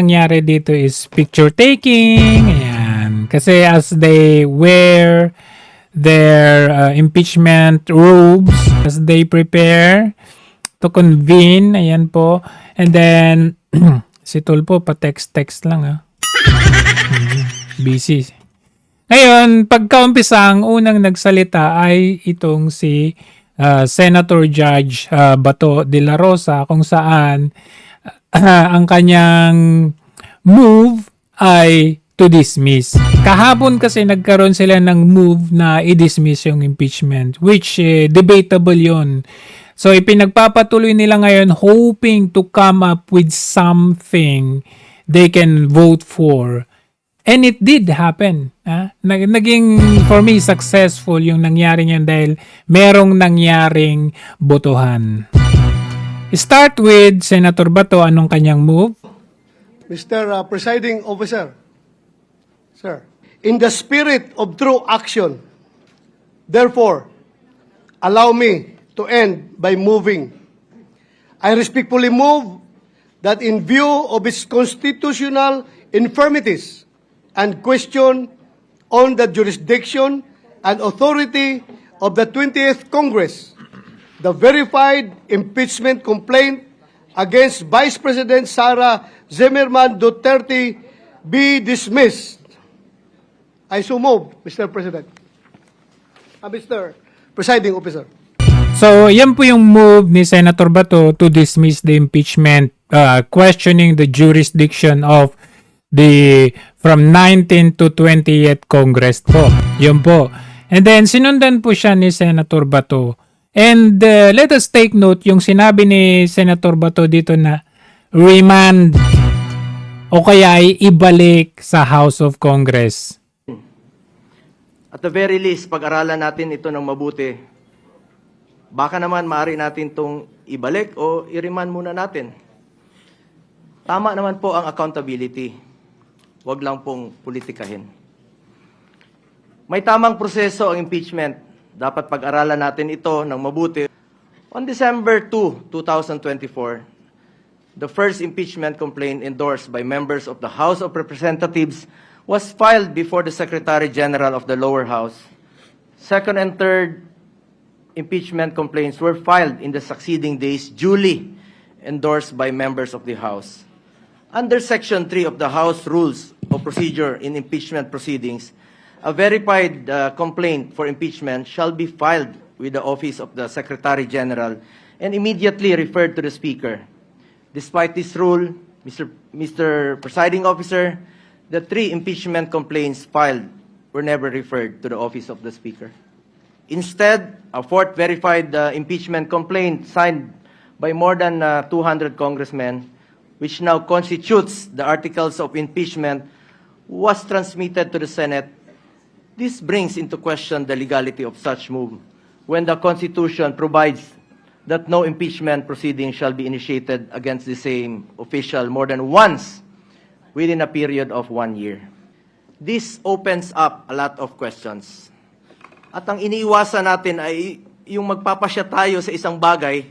Nangyari dito is picture taking. Ayan. Kasi as they wear their impeachment robes, as they prepare to convene, ayan po. And then, si Tulpo pa-text lang busy. Ngayon, pagkaumpisa, ang unang nagsalita ay itong si Senator Judge Bato de la Rosa, kung saan ang kanyang move ay to dismiss. Kahapon kasi nagkaroon sila ng move na i-dismiss yung impeachment, which debatable yon. So ipinagpapatuloy nila ngayon hoping to come up with something they can vote for. And it did happen. Naging for me successful yung nangyari niyan dahil merong nangyaring botohan. Start with Senator Bato. Anong kanyang move? Mr. Presiding Officer, sir, in the spirit of true action, therefore, allow me to end by moving. I respectfully move that in view of its constitutional infirmities and question on the jurisdiction and authority of the 20th Congress, the verified impeachment complaint against Vice President Sara Zimmerman Duterte be dismissed. I so move, Mr. President. Mr. Presiding Officer. So, yan po yung move ni Senator Bato to dismiss the impeachment, questioning the jurisdiction of the from 19th to 20th Congress po. Yun po. And then, sinundan po siya ni Senator Bato. And let us take note yung sinabi ni Senator Bato dito na remand o kaya ay ibalik sa House of Congress. At the very least, pag-aralan natin ito ng mabuti. Baka naman maaari natin itong ibalik o i-remand muna natin. Tama naman po ang accountability. Huwag lang pong politikahin. May tamang proseso ang impeachment. Dapat pag-aralan natin ito ng mabuti. On December 2, 2024, the first impeachment complaint endorsed by members of the House of Representatives was filed before the Secretary General of the lower house. Second and third impeachment complaints were filed in the succeeding days, duly endorsed by members of the House. Under Section 3 of the House Rules of Procedure in Impeachment Proceedings, a verified complaint for impeachment shall be filed with the Office of the Secretary General and immediately referred to the Speaker. Despite this rule, Mr. Presiding Officer, the 3 impeachment complaints filed were never referred to the Office of the Speaker. Instead, a 4th verified impeachment complaint signed by more than 200 congressmen, which now constitutes the articles of impeachment, was transmitted to the Senate. This brings into question the legality of such move when the Constitution provides that no impeachment proceeding shall be initiated against the same official more than once within a period of 1 year. This opens up a lot of questions. At ang iniiwasan natin ay yung magpapasya tayo sa isang bagay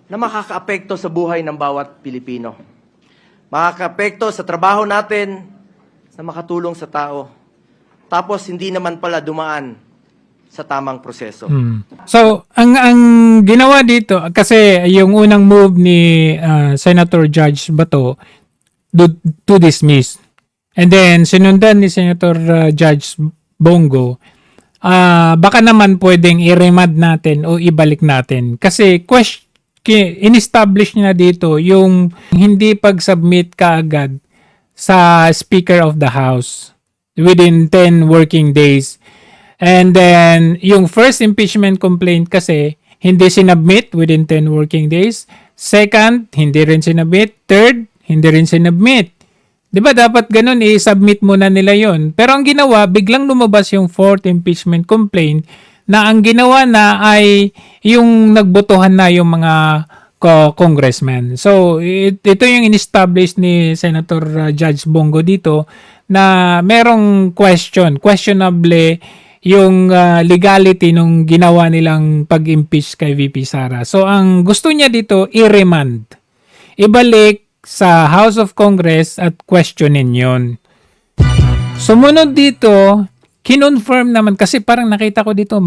na makakaapekto sa buhay ng bawat Pilipino. Makakaapekto sa trabaho natin na makatulong sa tao. Tapos hindi naman pala dumaan sa tamang proseso. So, ang ginawa dito, kasi yung unang move ni Senator Judge Bato to dismiss. And then, sinundan ni Senator Judge Bongo, baka naman pwedeng i-remand natin o ibalik natin. Kasi in-establish niya dito yung hindi pag-submit kaagad sa Speaker of the House within 10 working days. And then, yung first impeachment complaint kasi, hindi sinubmit within 10 working days. Second, hindi rin sinubmit. Third, hindi rin sinubmit. Diba dapat ganun, i-submit muna nila yon. Pero ang ginawa, biglang lumabas yung fourth impeachment complaint na ang ginawa na ay yung nagbotohan na yung mga congressmen. So, ito yung in-establish ni Senator Judge Bongo dito na merong questionable yung legality nung ginawa nilang pag-impeach kay VP Sara. So, ang gusto niya dito, i-remand. Ibalik sa House of Congress at questionin yon. Sumunod dito, kinonfirm naman kasi parang nakita ko dito,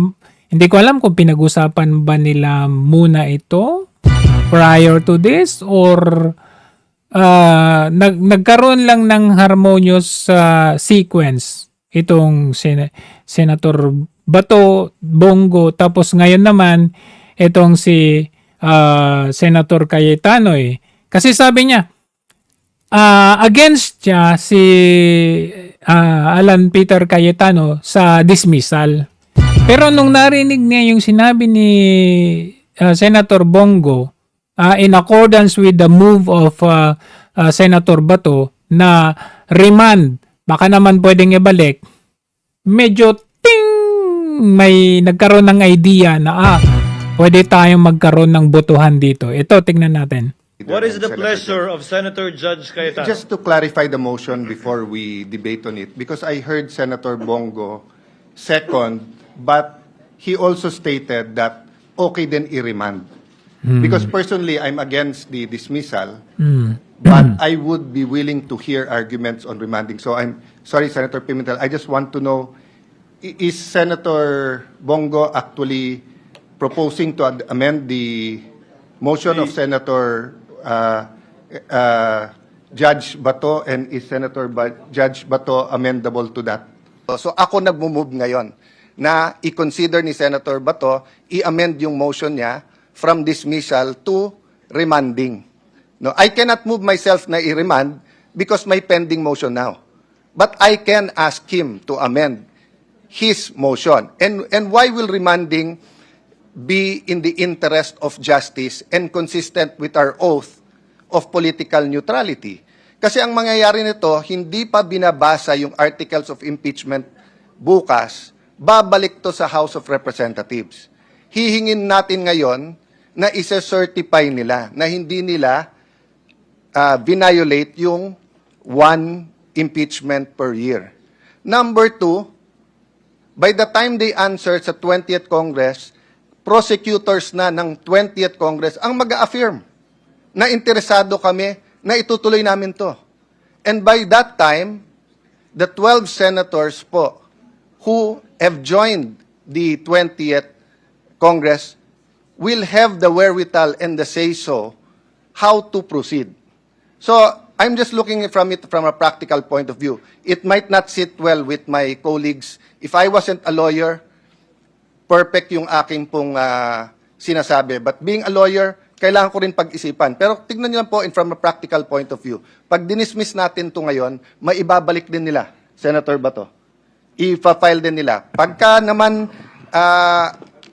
hindi ko alam kung pinag-usapan ba nila muna ito prior to this or nagkaroon lang ng harmonious sequence itong Senator Bato, Bongo, tapos ngayon naman itong si Senator Cayetano Kasi sabi niya, against siya si Alan Peter Cayetano sa dismissal. Pero nung narinig niya yung sinabi ni Senator Bongo, in accordance with the move of Senator Bato na remand, baka naman pwedeng ibalik, medyo may nagkaroon ng idea na pwede tayong magkaroon ng botohan dito. Ito, tignan natin. What is the pleasure of Senator Judge Cayetano? Just to clarify the motion before we debate on it, because I heard Senator Bongo second, but he also stated that okay then i-remand. Because personally, I'm against the dismissal, but I would be willing to hear arguments on remanding. So I'm sorry, Senator Pimentel, I just want to know, is Senator Bongo actually proposing to amend the motion of Senator Judge Bato, and is Judge Bato amendable to that? So ako nagmo-move ngayon na i-consider ni Senator Bato, i-amend yung motion niya from dismissal to remanding. No, I cannot move myself na i-remand because may pending motion now. But I can ask him to amend his motion. And why will remanding be in the interest of justice and consistent with our oath of political neutrality? Kasi ang mangyayari nito, hindi pa binabasa yung articles of impeachment bukas, babalik to sa House of Representatives. Hihingin natin ngayon na isa-certify nila na hindi nila violate yung one impeachment per year. Number two, by the time they answer sa 20th Congress, prosecutors na ng 20th Congress ang mag-affirm na interesado kami na itutuloy namin to. And by that time, the 12 senators po who have joined the 20th Congress will have the wherewithal and the say-so how to proceed. So, I'm just looking from it from a practical point of view. It might not sit well with my colleagues. If I wasn't a lawyer, perfect yung aking pong sinasabi. But being a lawyer, kailangan ko rin pag-isipan. Pero tignan niyo lang po from a practical point of view. Pag dinismiss natin to ngayon, maibabalik din nila, Senator Bato. I-file din nila. Pagka naman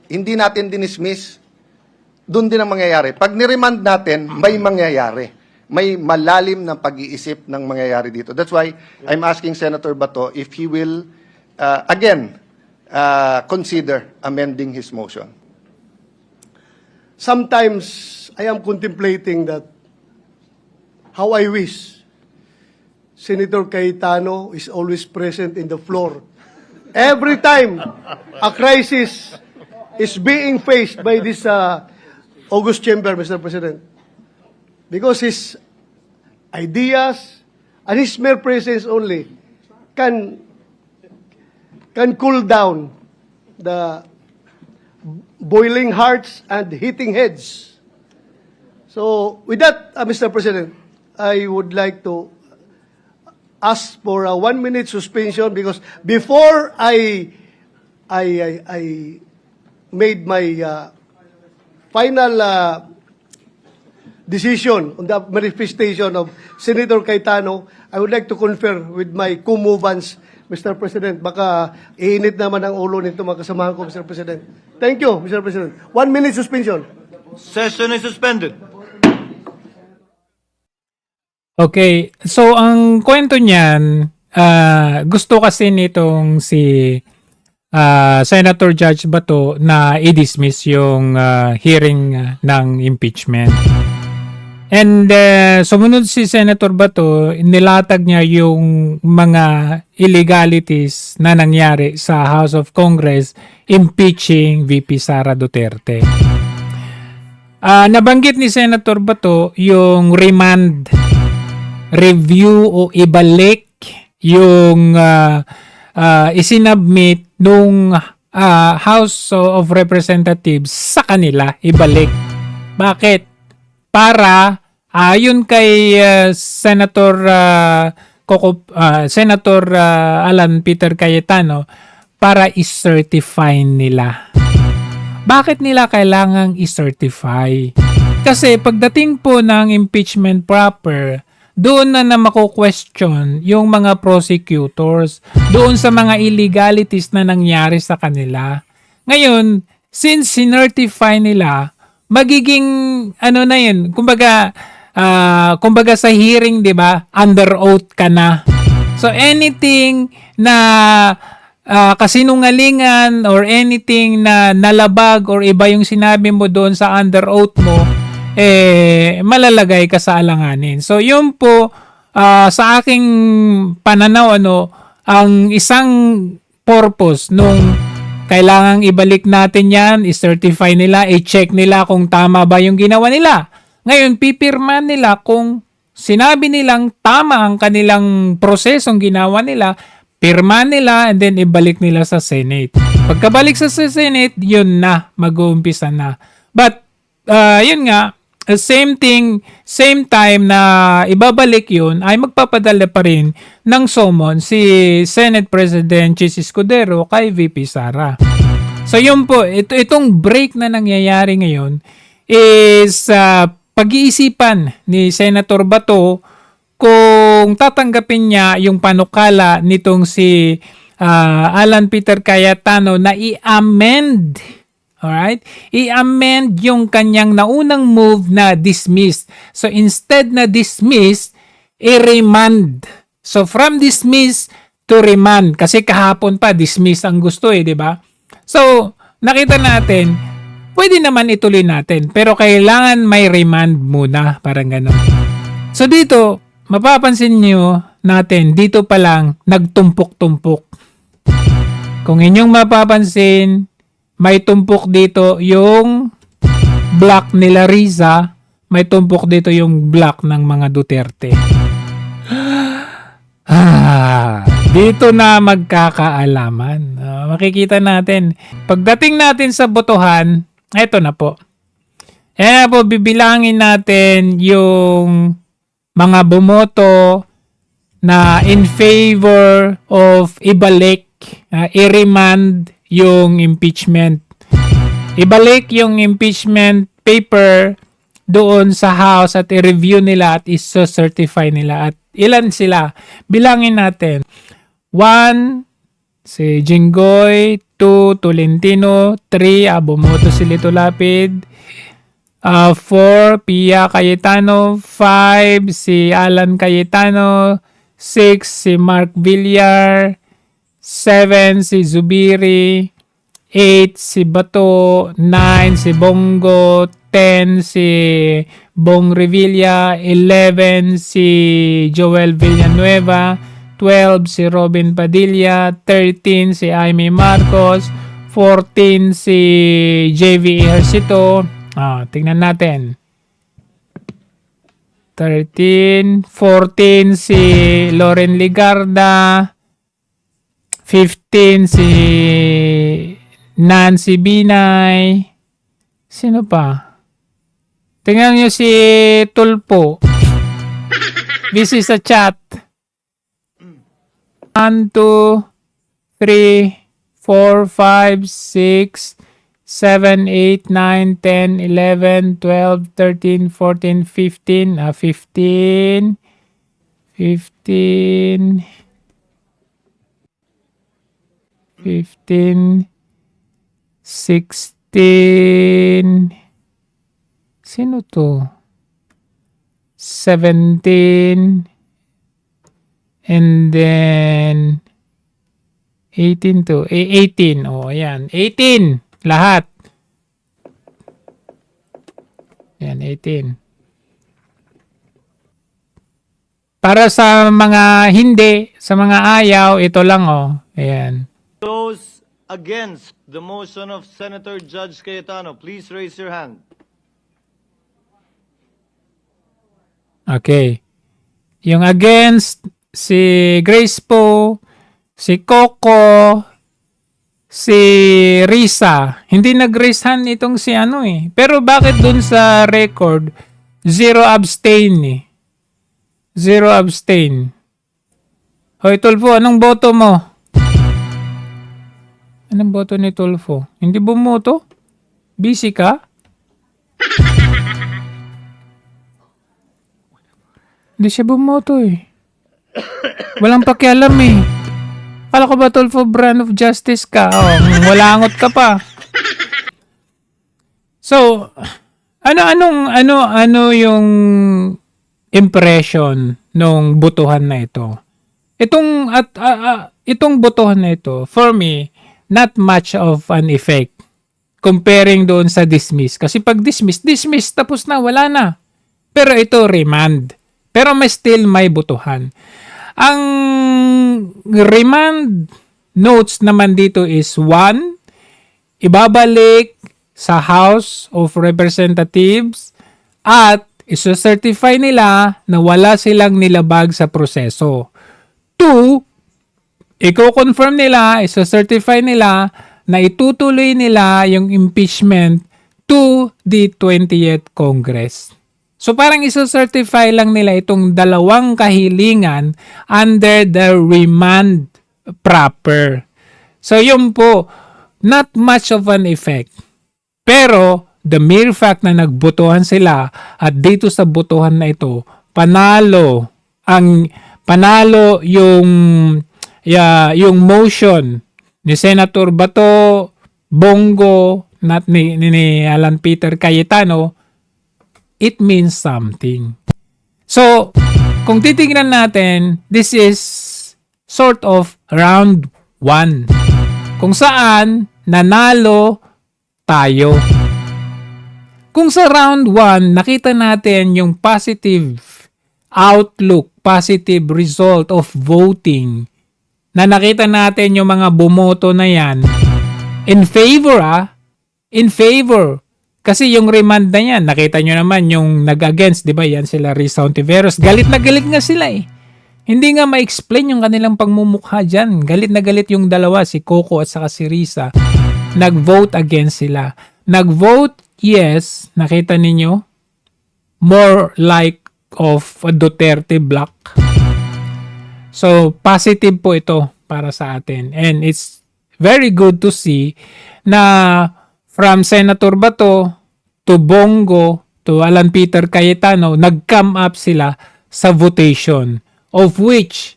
hindi natin dinismiss, doon din ang mangyayari. Pag niremand natin, may mangyayari. May malalim na pag-iisip ng mangyayari dito. That's why I'm asking Senator Bato if he will, again, consider amending his motion. Sometimes I am contemplating that how I wish Senator Cayetano is always present in the floor. Every time a crisis is being faced by this August chamber, Mr. President. Because his ideas and his mere presence only can cool down the boiling hearts and heating heads. So, with that, Mr. President, I would like to ask for a 1-minute suspension because before I made my final decision on the manifestation of Senator Cayetano, I would like to confer with my co-movants, Mr. President. Baka iinit naman ang ulo nito mga kasamahan ko, Mr. President. Thank you, Mr. President. 1-minute suspension. Session is suspended. Okay, so ang kwento niyan, gusto kasi nitong si Senator Judge Bato na i-dismiss yung hearing ng impeachment. And sumunod si Senator Bato, nilatag niya yung mga illegalities na nangyari sa House of Congress impeaching VP Sara Duterte. Nabanggit ni Senator Bato yung remand review o ibalik yung isinubmit nung House of Representatives sa kanila, ibalik. Bakit? Para ayon kay Senator Alan Peter Cayetano, para i-certify nila. Bakit nila kailangang i-certify? Kasi pagdating po ng impeachment proper, doon na mako-question yung mga prosecutors, doon sa mga illegalities na nangyari sa kanila. Ngayon, since sinertify nila, magiging ano na yun, kumbaga sa hearing, 'di ba, under oath ka na. So anything na kasinungalingan or anything na nalabag or iba yung sinabi mo doon sa under oath mo, malalagay ka sa alanganin. So yun po, sa aking pananaw, ang isang purpose nung kailangang ibalik natin yan, i-certify nila, i-check nila kung tama ba yung ginawa nila. Ngayon, pipirma nila kung sinabi nilang tama ang kanilang prosesong ginawa nila, pirma nila, and then ibalik nila sa Senate. Pagkabalik sa Senate, yun na, mag-uumpisa na. But, yun nga, same time na ibabalik yun, ay magpapadala pa rin ng summon si Senate President Chis Escudero kay VP Sara. So yun po, itong break na nangyayari ngayon is pag-iisipan ni Senator Bato kung tatanggapin niya yung panukala nitong si Alan Peter Cayetano na i-amend. Alright? I-amend yung kanyang naunang move na dismiss. So instead na dismiss, i-remand. So from dismiss to remand. Kasi kahapon pa, dismiss ang gusto di ba? So, nakita natin, pwede naman ituloy natin. Pero kailangan may remand muna. Parang gano'n. So dito, mapapansin nyo natin, dito pa lang, nagtumpok-tumpok. Kung inyong mapapansin, may tumpok dito yung block nila Riza, may tumpok dito yung block ng mga Duterte. Dito na magkakaalaman. Makikita natin. Pagdating natin sa botohan, eto na po. Bibilangin natin yung mga bumoto na in favor of ibalik, i-remand yung impeachment. Ibalik yung impeachment paper doon sa House at i-review nila at i-certify nila. At ilan sila? Bilangin natin. 1, si Jinggoy. 2, Tolentino. 3, bumoto si Lito Lapid. 4, Pia Cayetano. 5, si Alan Cayetano. 6, si Mark Villar. 7, si Zubiri. 8, si Bato. 9, si Bongo. 10, si Bong Revilla. 11, si Joel Villanueva. 12, si Robin Padilla. 13, si Jaime Marcos. 14, si JV Ejercito. Tingnan natin. 13, 14, si Loren Ligarda. 15, si Nancy Binay. Sino pa? Tingnan nyo si Tulpo. Busy sa chat. 1, 2, 3, 4, 5, 6, 7, 8, 9, 10, 11, 12, 13, 14, 15. 15. 15, 16, sino to? 17, and then 18 to, 18, ayan, 18, lahat. Ayan, 18. Para sa mga hindi, sa mga ayaw, ito lang, ayan. Those against the motion of Senator Judge Cayetano, please raise your hand. Okay. Yung against, si Grace Poe, si Coco, si Risa. Hindi nag-raise hand itong si ano eh. Pero bakit dun sa record, 0 abstain eh. 0 abstain. Hoy, Tulfo, anong boto mo? Anong boto ni Tulfo? Hindi bumoto? Busy ka? Hindi siya bumoto eh. Walang pakialam eh. Kala ko ba Tulfo brand of justice ka? Oh, walangot ka pa. So, ano yung impression nung botohan na ito? Itong botohan na ito, for me, not much of an effect comparing doon sa dismiss. Kasi pag dismiss, tapos na, wala na. Pero ito, remand. Pero may botohan. Ang remand notes naman dito is 1, ibabalik sa House of Representatives at iso-certify nila na wala silang nilabag sa proseso. 2, i-confirm nila, iso-certify nila na itutuloy nila yung impeachment to the 20th Congress. So parang iso-certify lang nila itong dalawang kahilingan under the remand proper. So yun po, not much of an effect. Pero the mere fact na nagbotohan sila at dito sa botohan na ito, panalo yung motion ni Senator Bato, Bongo, ni Alan Peter Cayetano, it means something. So, kung titignan natin, this is sort of round 1. Kung saan, nanalo tayo. Kung sa round 1, nakita natin yung positive outlook, positive result of voting, na nakita natin yung mga bumoto na yan, in favor. Kasi yung remand na yan, nakita nyo naman yung nag-against, di ba? Yan sila Risa Ontiveros. Galit na galit nga sila eh. Hindi nga ma-explain yung kanilang pagmumukha dyan. Galit na galit yung dalawa, si Coco at saka si Risa. Nag-vote against sila. Nag-vote yes, nakita ninyo? More like of a Duterte block. So, positive po ito para sa atin. And it's very good to see na from Senator Bato to Bongo to Alan Peter Cayetano, nag-come up sila sa votation of which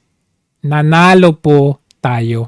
nanalo po tayo.